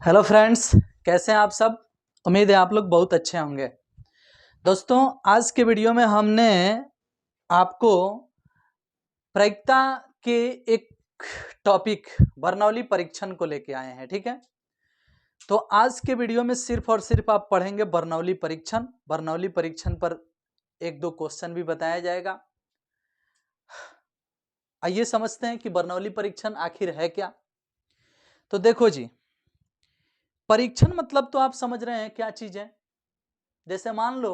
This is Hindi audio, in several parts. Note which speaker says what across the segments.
Speaker 1: हेलो फ्रेंड्स, कैसे हैं आप सब। उम्मीद है आप लोग बहुत अच्छे होंगे। दोस्तों, आज के वीडियो में हमने आपको प्रायिकता के एक टॉपिक बर्नौली परीक्षण को लेके आए हैं। ठीक है, तो आज के वीडियो में सिर्फ और सिर्फ आप पढ़ेंगे बर्नौली परीक्षण। बर्नौली परीक्षण पर एक दो क्वेश्चन भी बताया जाएगा। आइए समझते हैं कि बर्नौली परीक्षण आखिर है क्या। तो देखो जी, परीक्षण मतलब तो आप समझ रहे हैं क्या चीज है। जैसे मान लो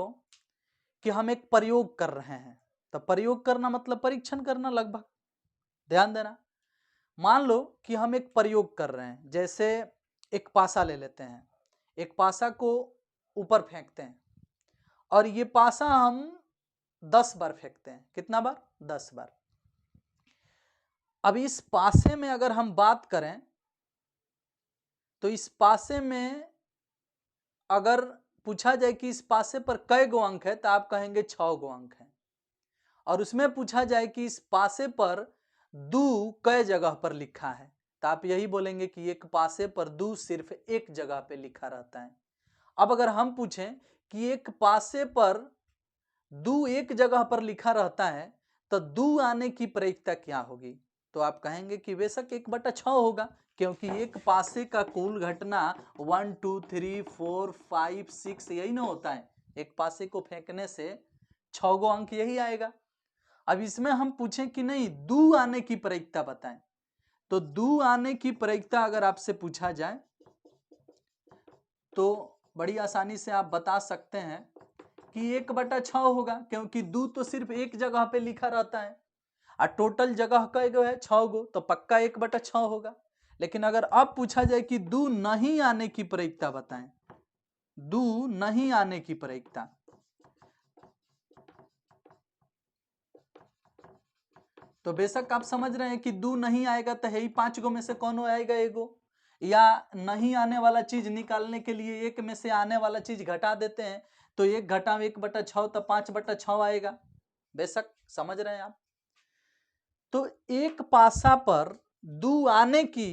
Speaker 1: कि हम एक प्रयोग कर रहे हैं, तो प्रयोग करना मतलब परीक्षण करना लगभग। ध्यान देना, मान लो कि हम एक प्रयोग कर रहे हैं। जैसे एक पासा ले लेते हैं, एक पासा को ऊपर फेंकते हैं और ये पासा हम 10 बार फेंकते हैं। कितना बार? 10 बार। अब इस पासे में अगर हम बात करें तो इस पासे में अगर पूछा जाए कि इस पासे पर कै गो अंक है, तो आप कहेंगे 6 गो अंक है। और उसमें पूछा जाए कि इस पासे पर दू कै जगह पर लिखा है, तो आप यही बोलेंगे कि एक पासे पर दू सिर्फ एक जगह पे लिखा रहता है। अब अगर हम पूछें कि एक पासे पर दू एक जगह पर लिखा रहता है, तो दू आने की प्रायिकता क्या होगी, तो आप कहेंगे कि बेशक 1/6 होगा, क्योंकि एक पासे का कुल घटना 1 2 3 4 5 6 यही ना होता है। एक पासे को फेंकने से 6 गो अंक यही आएगा। अब इसमें हम पूछें कि नहीं, दू आने की प्रायिकता बताएं, तो दू आने की प्रायिकता अगर आपसे पूछा जाए तो बड़ी आसानी से आप बता सकते हैं कि 1/6 होगा, क्योंकि दू तो सिर्फ एक जगह पे लिखा रहता है और टोटल जगह कै गो है? 6 गो, तो पक्का 1/6 होगा। लेकिन अगर अब पूछा जाए कि दू नहीं आने की प्रायिकता बताएं, दू नहीं आने की प्रायिकता, तो बेशक आप समझ रहे हैं कि दू नहीं आएगा तो है ही 5 गो में से कौन आएगा? एगो। या नहीं आने वाला चीज निकालने के लिए एक में से आने वाला चीज घटा देते हैं, तो एक घटा 1/6 तो 5/6 आएगा। बेशक समझ रहे हैं आप। तो एक पासा पर दू आने की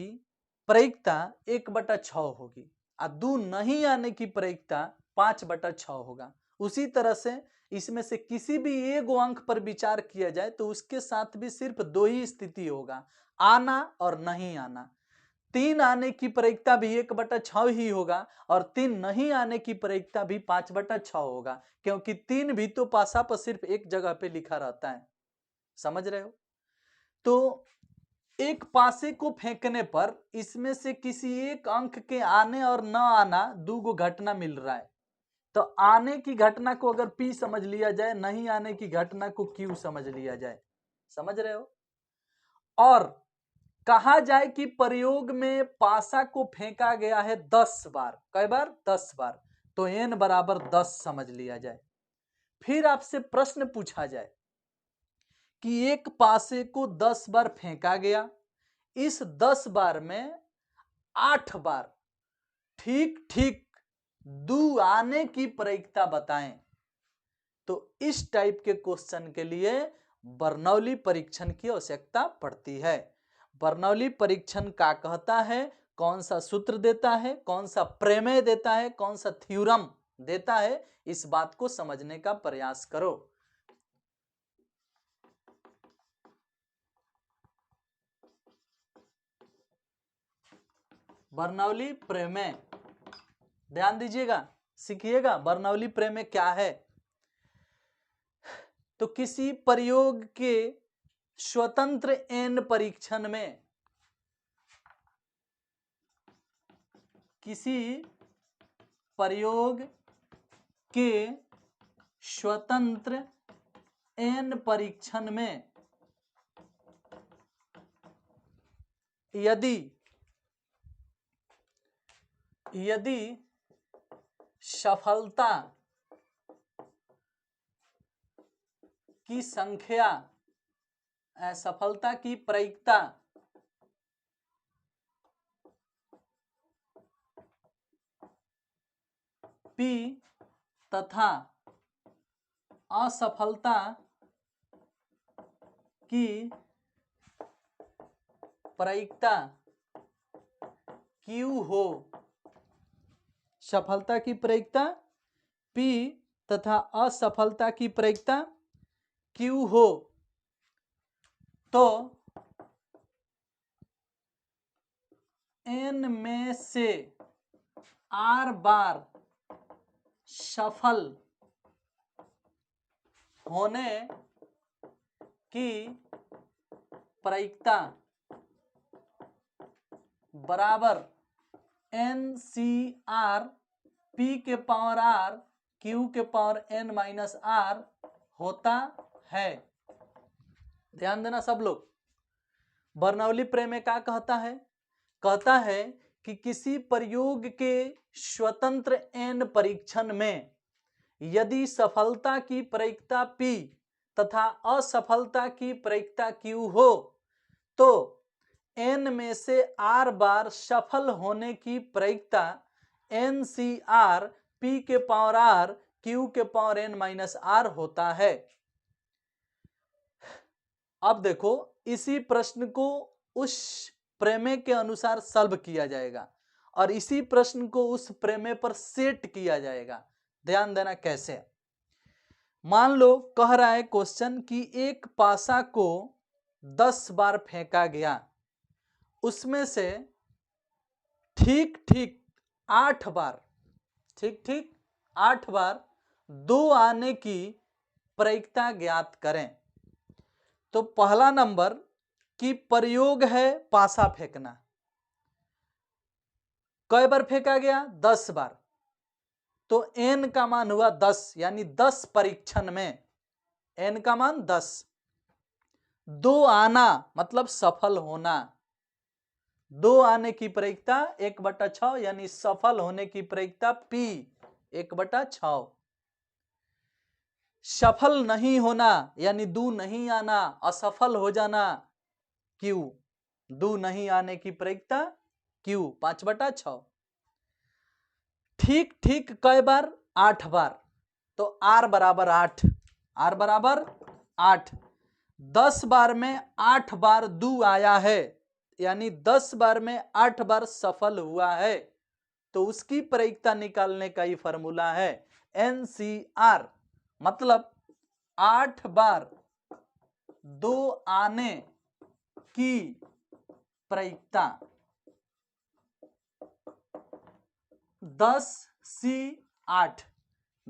Speaker 1: प्रायिकता 1/6 होगी और दू नहीं आने की प्रायिकता 5/6 होगा। उसी तरह से इसमें से किसी भी एक अंक पर विचार किया जाए तो उसके साथ भी सिर्फ दो ही स्थिति होगा, आना और नहीं आना। 3 आने की प्रायिकता भी 1/6 ही होगा और 3 नहीं आने की प्रायिकता भी 5/6 होगा, क्योंकि 3 भी तो पासा पर सिर्फ एक जगह पे लिखा रहता है। समझ रहे हो? तो एक पासे को फेंकने पर इसमें से किसी एक अंक के आने और न आना दो गो घटना मिल रहा है, तो आने की घटना को अगर P समझ लिया जाए, नहीं आने की घटना को Q समझ लिया जाए। समझ रहे हो? और कहा जाए कि प्रयोग में पासा को फेंका गया है 10 बार। कई बार? 10 बार, तो n बराबर 10 समझ लिया जाए। फिर आपसे प्रश्न पूछा जाए कि एक पासे को 10 बार फेंका गया, इस 10 बार में 8 बार ठीक ठीक दू आने की प्रायिकता बताएं। तो इस टाइप के क्वेश्चन के लिए बर्नौली परीक्षण की आवश्यकता पड़ती है। बर्नौली परीक्षण क्या कहता है, कौन सा सूत्र देता है, कौन सा प्रमेय देता है, कौन सा थ्योरम देता है, इस बात को समझने का प्रयास करो। बर्नौली प्रमेय ध्यान दीजिएगा, सीखिएगा बर्नौली प्रमेय क्या है। तो किसी प्रयोग के स्वतंत्र n परीक्षण में, किसी प्रयोग के स्वतंत्र n परीक्षण में यदि सफलता की संख्या, सफलता की प्रायिकता P तथा असफलता की प्रायिकता Q हो, सफलता की प्रायिकता P तथा असफलता की प्रायिकता Q हो तो N में से R बार सफल होने की प्रायिकता बराबर NCR P के पावर R Q के पावर N माइनस R होता है। ध्यान देना सब लोग। बर्नौली प्रमेय क्या कहता है? कहता है कि किसी प्रयोग के स्वतंत्र n परीक्षण में यदि सफलता की प्रायिकता P तथा असफलता की प्रायिकता Q हो तो n में से R बार सफल होने की प्रायिकता NCR P के पावर R Q के पावर N माइनस R होता है। अब देखो इसी प्रश्न को उस प्रमेय के अनुसार सॉल्व किया जाएगा और इसी प्रश्न को उस प्रमेय पर सेट किया जाएगा। ध्यान देना कैसे। मान लो कह रहा है क्वेश्चन कि एक पासा को 10 बार फेंका गया, उसमें से ठीक ठीक 8 बार 2 आने की प्रायिकता ज्ञात करें। तो पहला नंबर की प्रयोग है पासा फेंकना। कई बार फेंका गया? 10 बार। तो n का मान हुआ 10, यानी 10 परीक्षण में n का मान 10। 2 आना मतलब सफल होना। 2 आने की प्रायिकता 1/6 यानी सफल होने की प्रायिकता P 1/6। सफल नहीं होना यानी 2 नहीं आना, असफल हो जाना Q 2 नहीं आने की प्रायिकता Q 5/6। ठीक ठीक कई बार? 8 बार। तो R बराबर 8। R बराबर 8। 10 बार में 8 बार 2 आया है, यानी 10 बार में 8 बार सफल हुआ है। तो उसकी प्रायिकता निकालने का ही फॉर्मूला है NCR, मतलब 8 बार 2 आने की प्रायिकता 10C8।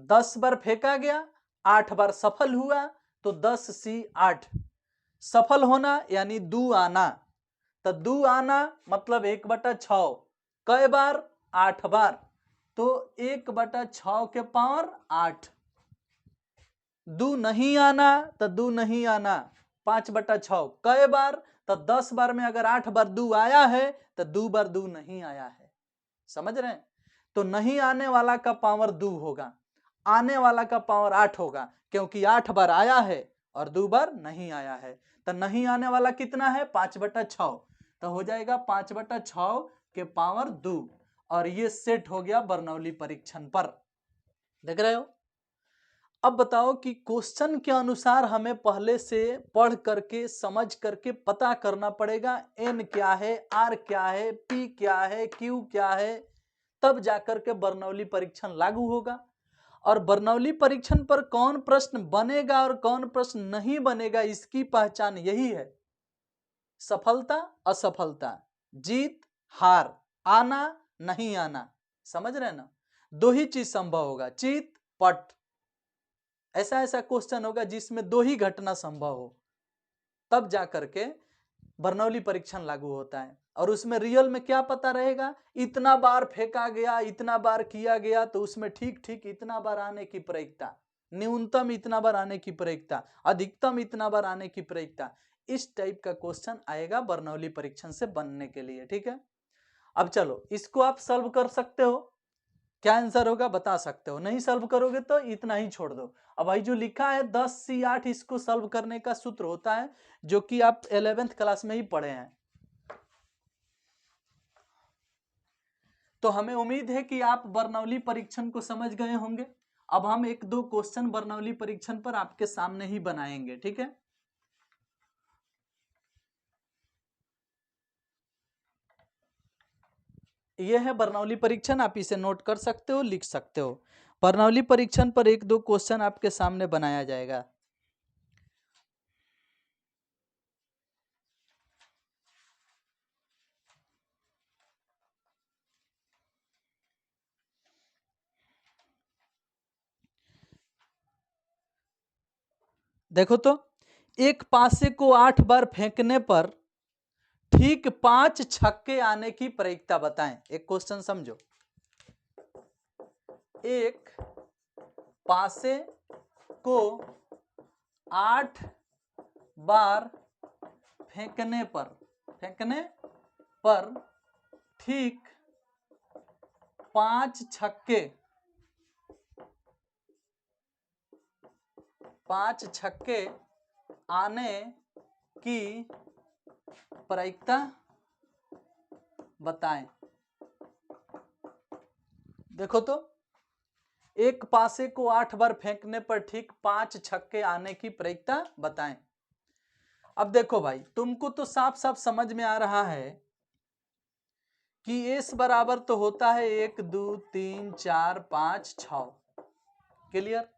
Speaker 1: 10 बार फेंका गया, 8 बार सफल हुआ, तो 10C8। सफल होना यानी 2 आना, तो 2 आना मतलब 1/6। कई बार? 8 बार। तो 1/6 के पावर 8। 2 नहीं आना तो 2 नहीं आना, 5/6। कई बार? तो 10 बार में अगर 8 बार 2 आया है तो 2 बार 2 नहीं आया है। समझ रहे हैं? तो नहीं आने वाला का पावर 2 होगा, आने वाला का पावर 8 होगा, क्योंकि 8 बार आया है और 2 बार नहीं आया है। तो नहीं आने वाला कितना है? 5/6। तो हो जाएगा 5/6 के पावर 2। और ये सेट हो गया बर्नौली परीक्षण पर। देख रहे हो? अब बताओ कि क्वेश्चन के अनुसार हमें पहले से पढ़ करके समझ करके पता करना पड़ेगा n क्या है, r क्या है, p क्या है, q क्या है, तब जाकर के बर्नौली परीक्षण लागू होगा। और बर्नौली परीक्षण पर कौन प्रश्न बनेगा और कौन प्रश्न नहीं बनेगा, इसकी पहचान यही है। सफलता असफलता, जीत हार, आना नहीं आना। समझ रहे ना? 2 ही चीज संभव होगा, चित पट। ऐसा ऐसा क्वेश्चन होगा जिसमें 2 ही घटना संभव हो, तब जाकर के बर्नौली परीक्षण लागू होता है। और उसमें रियल में क्या पता रहेगा? इतना बार फेंका गया, इतना बार किया गया, तो उसमें ठीक ठीक इतना बार आने की प्रायिकता, न्यूनतम इतना बार आने की प्रायिकता, अधिकतम इतना बार आने की प्रायिकता। इस टाइप का क्वेश्चन आएगा बर्नौली परीक्षण से बनने के लिए। ठीक है, अब चलो इसको आप सॉल्व कर सकते हो। क्या आंसर होगा बता सकते हो। नहीं सॉल्व करोगे तो इतना ही छोड़ दो। अब भाई जो लिखा है 10C8, इसको सॉल्व करने का सूत्र होता है जो कि आप 11th क्लास में ही पढ़े हैं। तो हमें उम्मीद है कि आप बर्नौली परीक्षण को समझ गए होंगे। अब हम 1-2 क्वेश्चन बर्नौली परीक्षण पर आपके सामने ही बनाएंगे। ठीक है, ये है बर्नौली परीक्षण, आप इसे नोट कर सकते हो, लिख सकते हो। बर्नौली परीक्षण पर 1-2 क्वेश्चन आपके सामने बनाया जाएगा। देखो तो, एक पासे को 8 बार फेंकने पर ठीक 5 छक्के आने की प्रायिकता बताएं। एक क्वेश्चन समझो, एक पासे को 8 बार फेंकने पर ठीक 5 छक्के आने की प्रायिकता बताएं। देखो तो, एक पासे को 8 बार फेंकने पर ठीक 5 छक्के आने की प्रायिकता बताएं। अब देखो भाई, तुमको तो साफ साफ समझ में आ रहा है कि एस बराबर तो होता है 1 2 3 4 5 6। क्लियर?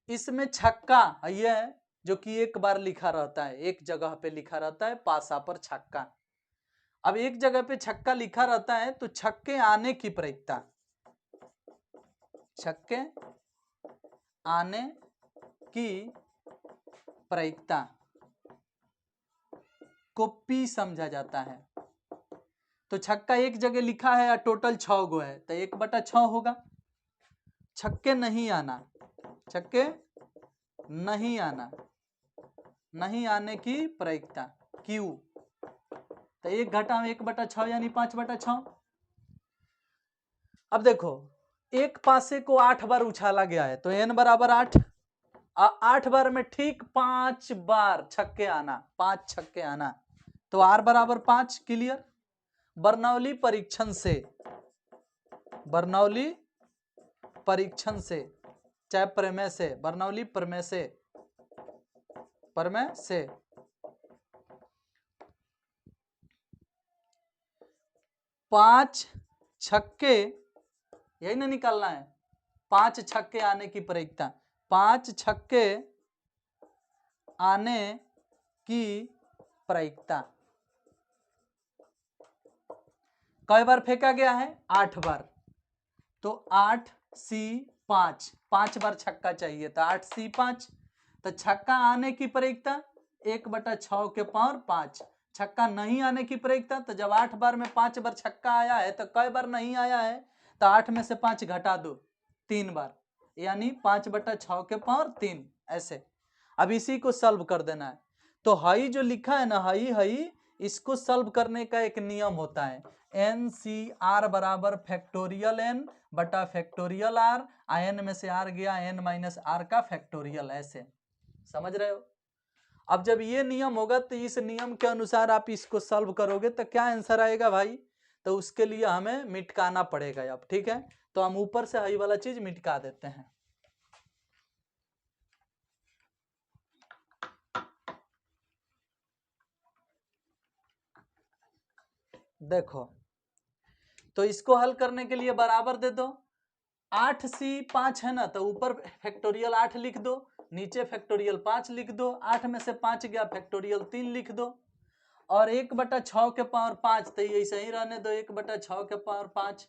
Speaker 1: इसमें छक्का ये है जो कि एक बार लिखा रहता है, एक जगह पे लिखा रहता है पासा पर छक्का। अब एक जगह पे छक्का लिखा रहता है तो छक्के आने की प्रायिकता, छक्के आने की प्रायिकता को P समझा जाता है। तो छक्का एक जगह लिखा है और टोटल 6 गो है तो 1/6 होगा। छक्के नहीं आना, छक्के नहीं आने की प्रायिकता Q, तो 1 घटा 1/6 यानी 5/6। अब देखो, एक पासे को 8 बार उछाला गया है तो n बराबर 8, 8 बार में ठीक 5 बार छक्के आना, 5 छक्के आना, तो R बराबर 5। क्लियर? बर्नौली परीक्षण से चाहे प्रमेय से, बर्नौली प्रमेय से 5 छक्के, यही ना निकालना है, 5 छक्के आने की प्रायिकता, 5 छक्के आने की प्रायिकता। कई बार फेंका गया है? 8 बार, तो 8C5, 5 बार छक्का चाहिए था, 8C5, तो छक्का आने की प्रायिकता 1/6 के पावर 5। छक्का नहीं आने की प्रायिकता, तो जब 8 बार में 5 बार छक्का आया है तो कई बार नहीं आया है, तो 8 में से 5 घटा दो, 3 बार, यानी 5/6 के पावर 3। ऐसे अब इसी को सॉल्व कर देना है। तो हाई जो लिखा है ना, हाई इसको सॉल्व करने का एक नियम होता है, NCR बराबर फैक्टोरियल n बटा फैक्टोरियल r, n में से r गया n माइनस r का फैक्टोरियल। ऐसे समझ रहे हो? अब जब ये नियम होगा तो इस नियम के अनुसार आप इसको सॉल्व करोगे तो क्या आंसर आएगा भाई? तो उसके लिए हमें मिटकाना पड़ेगा अब। ठीक है, तो हम ऊपर से हाई वाला चीज मिटका देते हैं। देखो, तो इसको हल करने के लिए बराबर दे दो, 8C5 है ना, तो ऊपर फैक्टोरियल 8 लिख दो, नीचे फैक्टोरियल 5 लिख दो, 8 में से 5 गया फैक्टोरियल 3 लिख दो, और 1/6 के पावर 5, तो ये ऐसे ही रहने दो, 1/6 के पावर 5,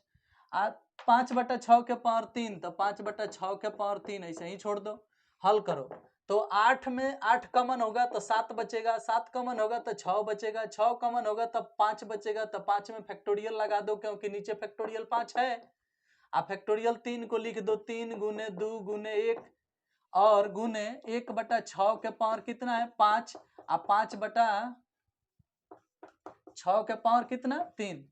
Speaker 1: 5/6 के पावर 3, तो 5/6 के पावर 3 ऐसे ही छोड़ दो। हल करो तो 8 में 8 कॉमन होगा तो 7 बचेगा, 7 कॉमन होगा तो 6 बचेगा, 6 कॉमन होगा तब 5 बचेगा, तो 5 में फैक्टोरियल लगा दो क्योंकि नीचे फैक्टोरियल 5 है। आप फैक्टोरियल 3 को लिख दो, 3 गुने 2 गुने 1 और गुने 1/6 के पावर कितना है 5, अब 5/6 के पावर कितना 3।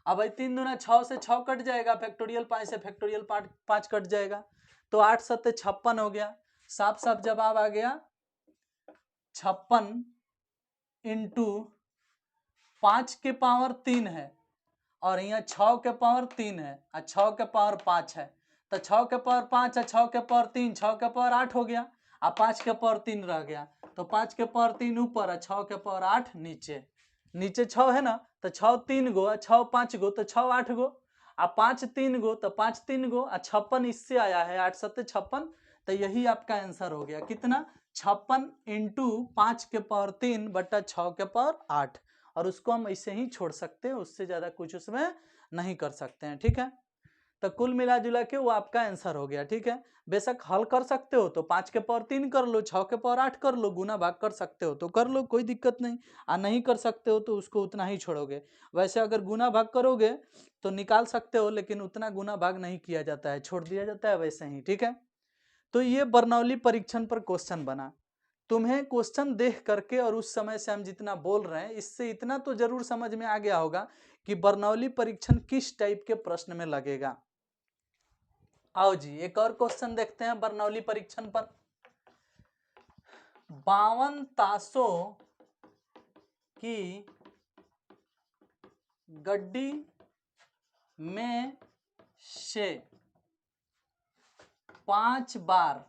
Speaker 1: अब भाई 3 दूना 6 से 6 कट जाएगा, फैक्टोरियल 5 से फैक्टोरियल 5 कट जाएगा, तो 8 7 56 हो गया। साफ साफ जवाब आ गया 56 इंटू 5 के पावर 3 है और यहाँ 6 के पावर 3 है और 6 के पावर 5 है, तो 6 के पावर 5 और 6 के पावर 3, 6 के पावर 8 हो गया और 5 के पावर 3 रह गया, तो 5 के पावर 3 ऊपर और 6 के पावर 8 नीचे। नीचे 6 है ना, तो 6 3 गो, 6 5 गो तो 6 8 गो, आ 5 3 गो तो 5 3 गो, आ 56 इससे आया है 8 7 56, तो यही आपका आंसर हो गया कितना 56 इंटू 5 के पावर 3 बटा 6 के पावर 8। और उसको हम ऐसे ही छोड़ सकते हैं, उससे ज्यादा कुछ उसमें नहीं कर सकते हैं। ठीक है, तो कुल मिला जुला के वो आपका आंसर हो गया। ठीक है, बेशक हल कर सकते हो तो 5 के पावर 3 कर लो, 6 के पावर 8 कर लो, गुना भाग कर सकते हो तो कर लो, कोई दिक्कत नहीं। नहीं कर सकते हो तो उसको उतना ही छोड़ोगे। वैसे अगर गुना भाग करोगे तो निकाल सकते हो, लेकिन उतना गुना भाग नहीं किया जाता है, छोड़ दिया जाता है वैसे ही। ठीक है, तो ये बर्नौली परीक्षण पर क्वेश्चन बना। तुम्हें क्वेश्चन देख करके और उस समय से हम जितना बोल रहे हैं, इससे इतना तो जरूर समझ में आ गया होगा कि बर्नौली परीक्षण किस टाइप के प्रश्न में लगेगा। आओ जी एक और क्वेश्चन देखते हैं बर्नौली परीक्षण पर। 52 तासों की गड्डी में से 5 बार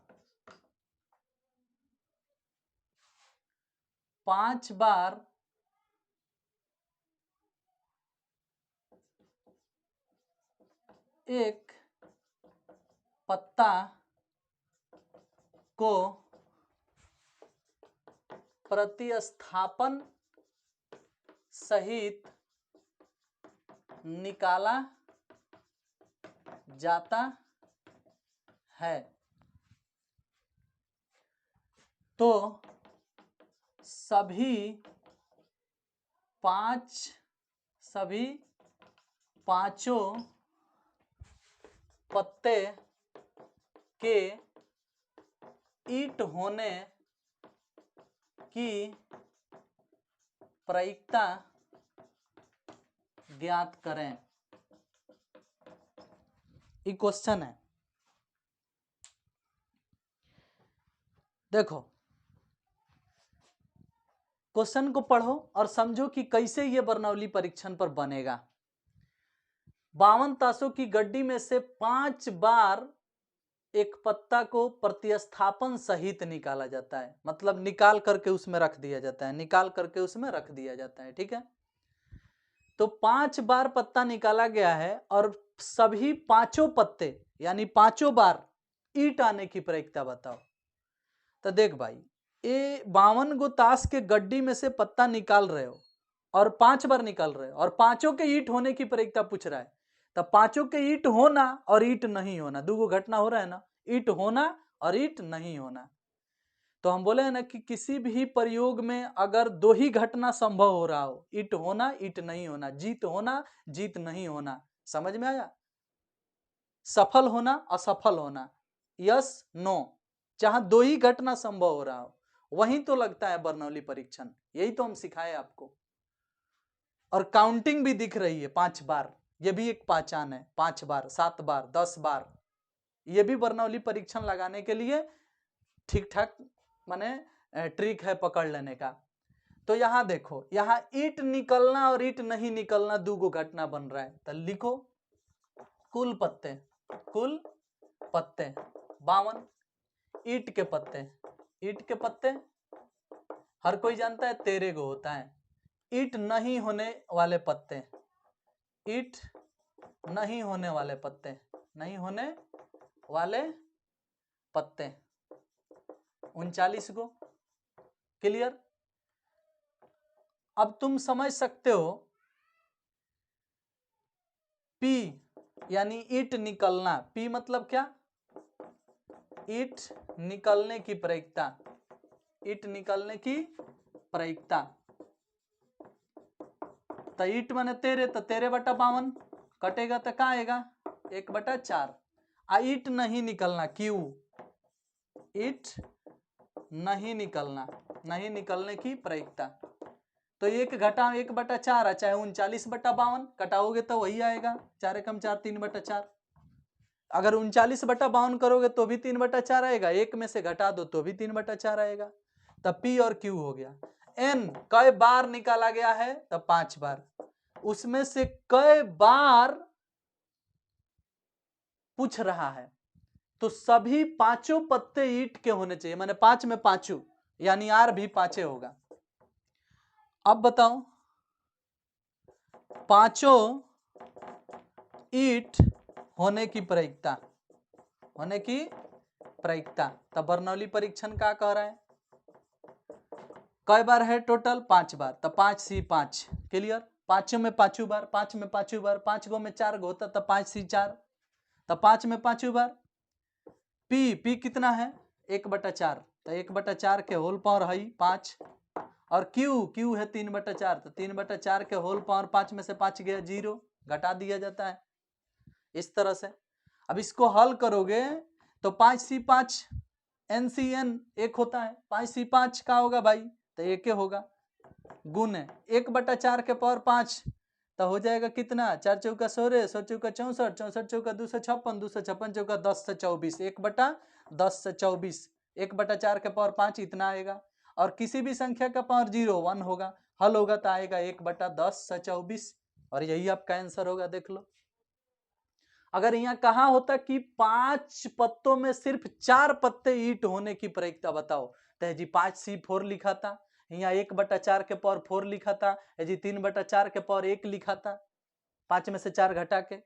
Speaker 1: एक पत्ता को प्रतिस्थापन सहित निकाला जाता है तो सभी पांचों पत्ते के ईंट होने की प्रायिकता ज्ञात करें। ये क्वेश्चन है। देखो क्वेश्चन को पढ़ो और समझो कि कैसे ये बर्नौली परीक्षण पर बनेगा। 52 तासों की गड्डी में से 5 बार एक पत्ता को प्रतिस्थापन सहित निकाला जाता है, मतलब निकाल करके उसमें रख दिया जाता है, निकाल करके उसमें रख दिया जाता है। ठीक है, तो 5 बार पत्ता निकाला गया है और सभी पांचों पत्ते यानी 5 बार ईंट आने की प्रायिकता बताओ। तो देख भाई, ये 52 गो ताश के गड्डी में से पत्ता निकाल रहे हो और 5 बार निकाल रहे हो और पांचों के ईंट होने की प्रायिकता पूछ रहा है। तब पांचों के ईंट होना और ईंट नहीं होना, दो घटना हो रहा है ना, ईंट होना और ईंट नहीं होना। तो हम बोले हैं ना कि किसी भी प्रयोग में अगर 2 ही घटना संभव हो रहा हो, ईंट होना ईंट नहीं होना, जीत होना जीत नहीं होना, समझ में आया? सफल होना असफल होना, यस नो, जहां 2 ही घटना संभव हो रहा हो वहीं तो लगता है बर्नौली परीक्षण। यही तो हम सिखाए आपको। और काउंटिंग भी दिख रही है 5 बार, ये भी एक पहचान है। 5 बार 7 बार 10 बार, ये भी बर्नौली परीक्षण लगाने के लिए ठीक ठाक माने ट्रिक है पकड़ लेने का। तो यहां देखो, यहां ईंट निकलना और ईंट नहीं निकलना 2 गो घटना बन रहा है। तो लिखो कुल पत्ते 52, ईंट के पत्ते हर कोई जानता है 13 गो होता है। ईंट नहीं होने वाले पत्ते, ईंट नहीं होने वाले पत्ते, नहीं होने वाले पत्ते 39 गो। क्लियर? अब तुम समझ सकते हो पी यानी ईंट निकलना, पी मतलब क्या? ईंट निकलने की प्रायिकता, ईंट निकलने की प्रायिकता। तो ईंट माने 13, तो 13/52 कटेगा तो क्या आएगा 1/4। ईंट नहीं निकलना, क्यू ईंट नहीं निकलना, नहीं निकलने की प्रायिकता। तो 1 घटा 1/4 है, चाहे 39/52 कटाओगे तो वही आएगा, 4 एकम 4 3/4। अगर 39/52 करोगे तो भी 3/4 आएगा, 1 में से घटा दो तो भी 3/4 आएगा। तब पी और क्यू हो गया। एन कई बार निकाला गया है? तब 5 बार। उसमें से कई बार पूछ रहा है, तो सभी पांचों पत्ते ईंट के होने चाहिए, माने 5 में 5, यानी आर भी 5 होगा। अब बताओ पांचों ईंट होने की प्रायिकता, तब बर्नौली परीक्षण का कह रहे हैं, कई बार है टोटल 5 बार, तब 5C5 क्लियर, पांचों में पांचों बार, 5 में पांचों बार, 5 गो में 4 गो होता, तब 5C4, तब 5 में पांचों बार। पी कितना है 1/4, तो 1/4 के होल पावर है 5, और क्यू है 3/4, तो 3/4 के होल पावर 5 में से 5 गया 0, घटा दिया जाता है इस तरह से। अब इसको हल करोगे तो 5C5 NCN 1 होता है, 5C5 का होगा भाई, तो 1 होगा, गुण है 1/4 के पावर 5, तो हो जाएगा कितना, 4 चौका 16, 16 चौका 64, 64 चौका 256, 256 चौका 10 से 24, 1/10 से 24, 1/4 के पावर 5 इतना आएगा, और किसी भी संख्या का पावर 0 1 होगा, हल होगा तो आएगा 1/10 से 24, और यही आपका आंसर होगा। देख लो, अगर यहाँ कहा होता कि 5 पत्तों में सिर्फ 4 पत्ते ईंट होने की प्रायिकता बताओ, तो जी 5C4 लिखा था, यहाँ 1/4 के पावर 4 लिखा था, जी 3/4 के पावर 1 लिखा था, 5 में से 4 घटा के।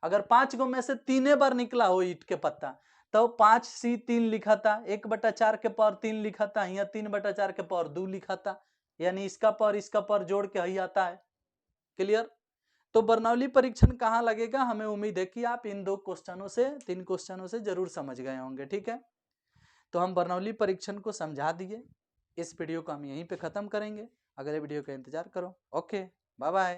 Speaker 1: अगर 5 गो में से 3 बार निकला हो ईंट के पत्ता, तो 5C3 लिखा था, 1/4 के पावर 3 लिखा था, यहाँ 3/4 के पावर 2 लिखा था, यानी इसका पावर जोड़ के ही आता है। क्लियर? तो बर्नौली परीक्षण कहाँ लगेगा, हमें उम्मीद है कि आप इन 3 क्वेश्चनों से जरूर समझ गए होंगे। ठीक है, तो हम बर्नौली परीक्षण को समझा दिए, इस वीडियो को हम यहीं पे खत्म करेंगे, अगले वीडियो का इंतजार करो। Okay, bye bye.